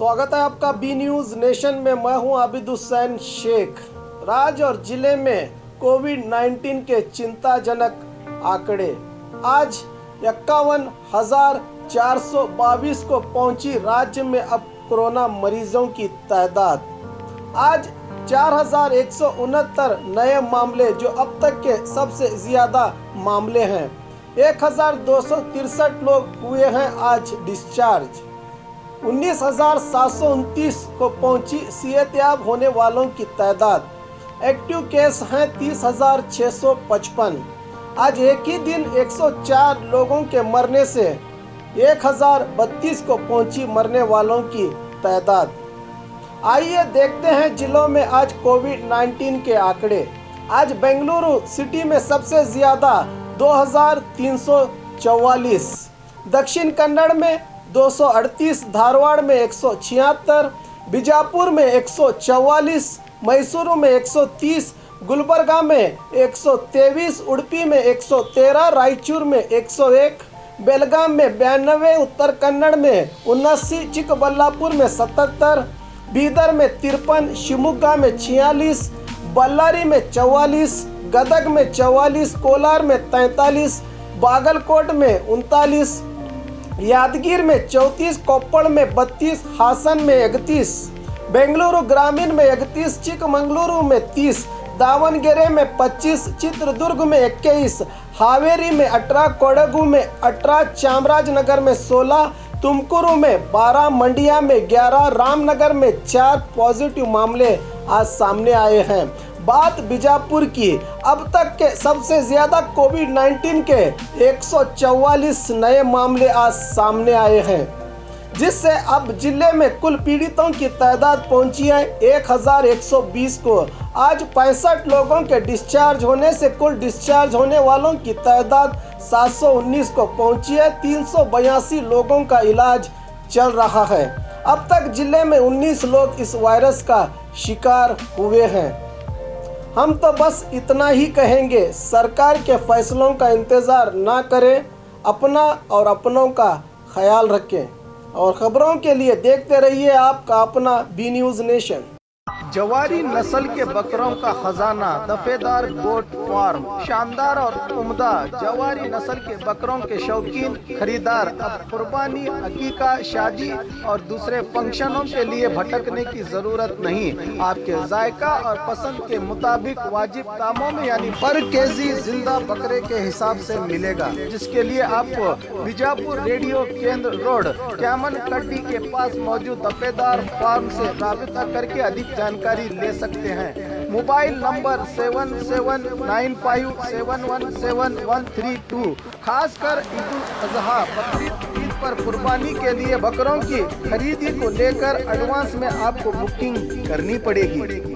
स्वागत है आपका बी न्यूज़ नेशन में। मैं हूं आबिद हुसैन शेख। राज्य और जिले में कोविड-19 के चिंताजनक आंकड़े। आज 51,422 को पहुंची राज्य में अब कोरोना मरीजों की तादाद। आज 4,169 नए मामले, जो अब तक के सबसे ज़्यादा मामले हैं। 1,263 लोग हुए हैं आज डिस्चार्ज। 19,729 को पहुंची सेहतयाब होने वालों की तादाद। एक्टिव केस हैं 30,655। आज एक ही दिन 104 लोगों के मरने से 1,032 को पहुंची मरने वालों की तादाद। आइए देखते हैं जिलों में आज कोविड-19 के आंकड़े। आज बेंगलुरु सिटी में सबसे ज़्यादा 2,344, दक्षिण कन्नड़ में 238, धारवाड़ में 176, बीजापुर में 144, मैसूरू में 130, गुलबर्गा में 123, उडुपी में 113, रायचूर में 101, बेलगाम में 92, उत्तर कन्नड़ में 79, चिकबल्लापुर में 77, बीदर में 53, शिवमोगा में 46, बल्लारी में 44, गदग में 44, कोलार में 43, बागलकोट में 39, यादगीर में 34, कोप्पड़ में 32, हासन में 31, बेंगलुरु ग्रामीण में 31, चिकमंगलुरु में 30, दावणगेरे में 25, चित्रदुर्ग में 21, हावेरी में 18, कोडगु में 18, चामराजनगर में 16, तुमकुरू में 12, मंडिया में 11, रामनगर में 4 पॉजिटिव मामले आज सामने आए हैं। बात बीजापुर की, अब तक के सबसे ज़्यादा कोविड-19 के 144 नए मामले आज सामने आए हैं, जिससे अब जिले में कुल पीड़ितों की तादाद पहुंची है 1,120 को। आज 65 लोगों के डिस्चार्ज होने से कुल डिस्चार्ज होने वालों की तादाद 719 को पहुंची है। 382 लोगों का इलाज चल रहा है। अब तक जिले में 19 लोग इस वायरस का शिकार हुए हैं। हम तो बस इतना ही कहेंगे, सरकार के फैसलों का इंतज़ार ना करें, अपना और अपनों का ख्याल रखें। और ख़बरों के लिए देखते रहिए आपका अपना बी न्यूज़ नेशन। जवारी नस्ल के बकरों का खजाना, दफेदार गोट फार्म। शानदार और उम्दा जवारी नस्ल के बकरों के शौकीन खरीदार अब कुर्बानी, अकीका, शादी और दूसरे फंक्शनों के लिए भटकने की जरूरत नहीं। आपके जायका और पसंद के मुताबिक वाजिब दामों में यानी पर केजी जिंदा बकरे के हिसाब से मिलेगा, जिसके लिए आपको बीजापुर रेडियो केंद्र रोड, क्यामन कड्डी के पास मौजूद दफेदार फार्म से राबिता करके अधिक जानकारी ले सकते हैं। Mobile number 7795717132। खासकर ईद उल अजहा, बकरीद ईद पर कुर्बानी के लिए बकरों की खरीदी को लेकर एडवांस में आपको बुकिंग करनी पड़ेगी।